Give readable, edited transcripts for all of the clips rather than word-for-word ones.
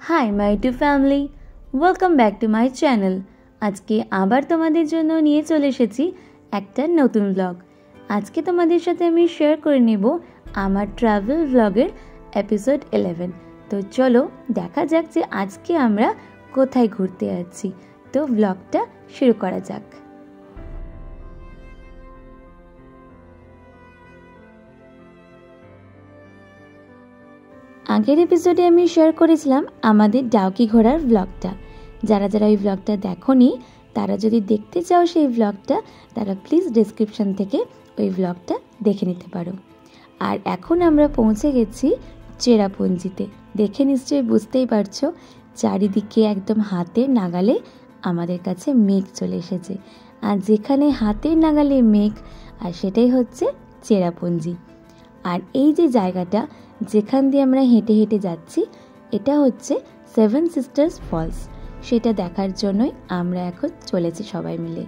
High my to family, welcome back to my channel. আজকে আবার তোমাদের জন্য নিয়ে চলে এসেছি একটা নতুন ব্লগ। আজকে তোমাদের সাথে আমি শেয়ার করে নেব আমার ট্রাভেল ব্লগের এপিসোড 11। তো চলো দেখা যাক যে আজকে আমরা কোথায় ঘুরতে যাচ্ছি। তো ব্লগটা শুরু করা যাক। আগের এপিসোডে আমি শেয়ার করেছিলাম আমাদের ডাউকি ঘোরার ব্লগটা। যারা যারা এই ব্লগটা দেখোনি তারা যদি দেখতে চাও সেই ব্লগটা, তারা প্লিজ ডেসক্রিপশন থেকে ওই ব্লগটা দেখে নিতে পারো। আর এখন আমরা পৌঁছে গেছি চেরাপুঞ্জিতে। দেখে নিশ্চয়ই বুঝতেই পারছো চারিদিকে একদম হাতের নাগালে আমাদের কাছে মেঘ চলে এসেছে। আর যেখানে হাতের নাগালে মেঘ, আর সেটাই হচ্ছে চেরাপুঞ্জি। আর এই যে জায়গাটা যেখান দিয়ে আমরা হেঁটে হেঁটে যাচ্ছি, এটা হচ্ছে সেভেন সিস্টার্স ফলস। সেটা দেখার জন্যই আমরা এখন চলেছি সবাই মিলে।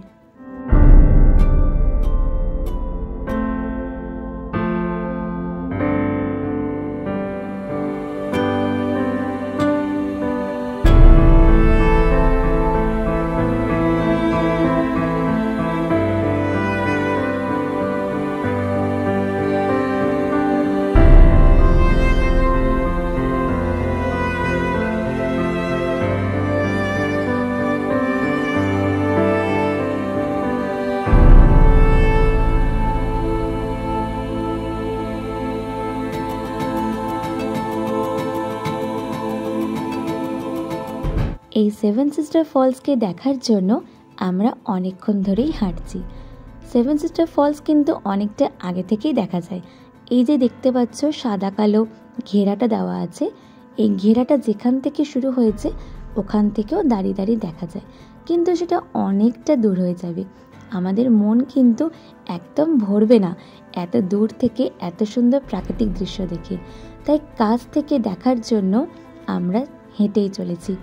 এই সেভেন সিস্টার ফলসকে দেখার জন্য আমরা অনেকক্ষণ ধরেই হাঁটছি। সেভেন সিস্টার ফলস কিন্তু অনেকটা আগে থেকেই দেখা যায়। এই যে দেখতে পাচ্ছ সাদা কালো ঘেরাটা দেওয়া আছে, এই ঘেরাটা যেখান থেকে শুরু হয়েছে ওখান থেকেও দাঁড়িয়ে দাঁড়িয়ে দেখা যায়, কিন্তু সেটা অনেকটা দূর হয়ে যাবে। আমাদের মন কিন্তু একদম ভরবে না এত দূর থেকে এত সুন্দর প্রাকৃতিক দৃশ্য দেখে। তাই কাছ থেকে দেখার জন্য আমরা হেঁটেই চলেছি।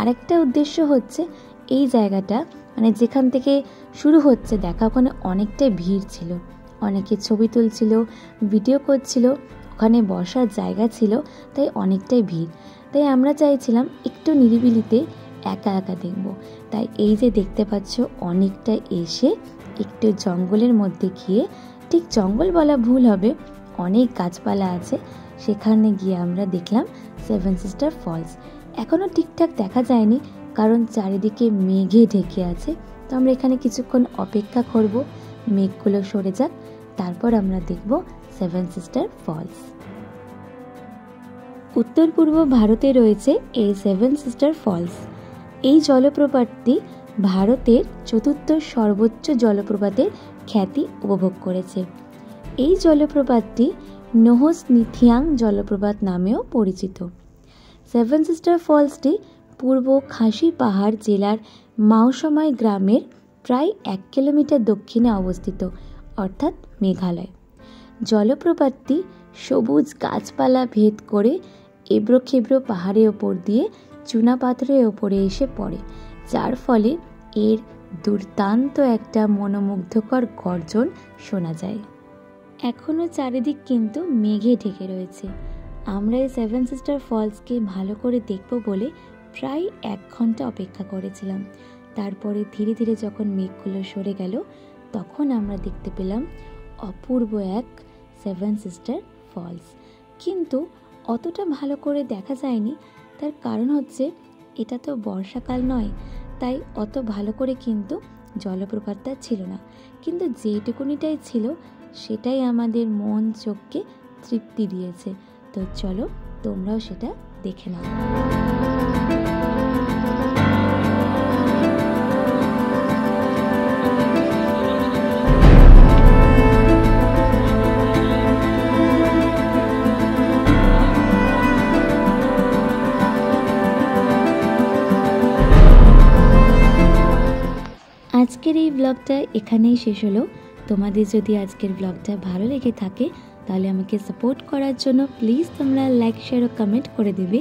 আরেকটা উদ্দেশ্য হচ্ছে এই জায়গাটা, মানে যেখান থেকে শুরু হচ্ছে দেখা, ওখানে অনেকটাই ভিড় ছিল, অনেকে ছবি তুলছিল, ভিডিও করছিল, ওখানে বসার জায়গা ছিল, তাই অনেকটাই ভিড়। তাই আমরা চাইছিলাম একটু নিরিবিলিতে একা একা দেখব। তাই এই যে দেখতে পাচ্ছ অনেকটা এসে একটু জঙ্গলের মধ্যে গিয়ে, ঠিক জঙ্গল বলা ভুল হবে, অনেক গাছপালা আছে, সেখানে গিয়ে আমরা দেখলাম সেভেন সিস্টার ফলস। এখনও ঠিকঠাক দেখা যায়নি কারণ চারিদিকে মেঘে ঢেকে আছে। তো আমরা এখানে কিছুক্ষণ অপেক্ষা করব, মেঘগুলো সরে যাক, তারপর আমরা দেখব সেভেন সিস্টার ফলস। উত্তর পূর্ব ভারতে রয়েছে এই সেভেন সিস্টার ফলস। এই জলপ্রপাতটি ভারতের চতুর্থ সর্বোচ্চ জলপ্রপাতের খ্যাতি উপভোগ করেছে। এই জলপ্রপাতটি নোহসনিথিয়াং জলপ্রপাত নামেও পরিচিত। সেভেন সিস্টার ফলসটি পূর্ব খাসি পাহাড় জেলার মাওসমাই গ্রামের প্রায় 1 কিলোমিটার দক্ষিণে অবস্থিত, অর্থাৎ মেঘালয়। জলপ্রপাতটি সবুজ গাছপালা ভেদ করে এবড়ো খেবড়ো পাহাড়ের ওপর দিয়ে চুনা পাথরের ওপরে এসে পড়ে, যার ফলে এর দুর্দান্ত একটা মনোমুগ্ধকর গর্জন শোনা যায়। এখনও চারিদিক কিন্তু মেঘে ঢেকে রয়েছে। আমরা এই সেভেন সিস্টার ফলসকে ভালো করে দেখব বলে প্রায় 1 ঘন্টা অপেক্ষা করেছিলাম। তারপরে ধীরে ধীরে যখন মেঘগুলো সরে গেল, তখন আমরা দেখতে পেলাম অপূর্ব এক সেভেন সিস্টার ফলস। কিন্তু অতটা ভালো করে দেখা যায়নি, তার কারণ হচ্ছে এটা তো বর্ষাকাল নয়, তাই অত ভালো করে কিন্তু জলপ্রপাতটা ছিল না। কিন্তু যেটুকুনিটাই ছিল সেটাই আমাদের মন চোখকে তৃপ্তি দিয়েছে। তো চলো তোমরাও সেটা দেখে নাও। আজকের এই ব্লগটা এখানেই শেষ হলো। তোমাদের যদি আজকের ব্লগটা ভালো লেগে থাকে তাহলে আমাকে সাপোর্ট করার জন্য প্লিজ তোমরা লাইক, শেয়ার ও কমেন্ট করে দেবে।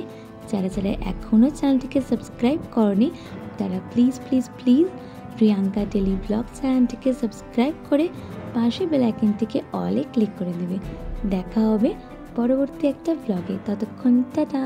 যারা যারা এখনও চ্যানেলটিকে সাবস্ক্রাইব করনি তারা please please please Priyanka tele blog চ্যানেলটিকে সাবস্ক্রাইব করে পাশে বেল আইকনটিকে অলে ক্লিক করে দেবে। দেখা হবে পরবর্তী একটা ব্লগে। ততক্ষণ টাটা।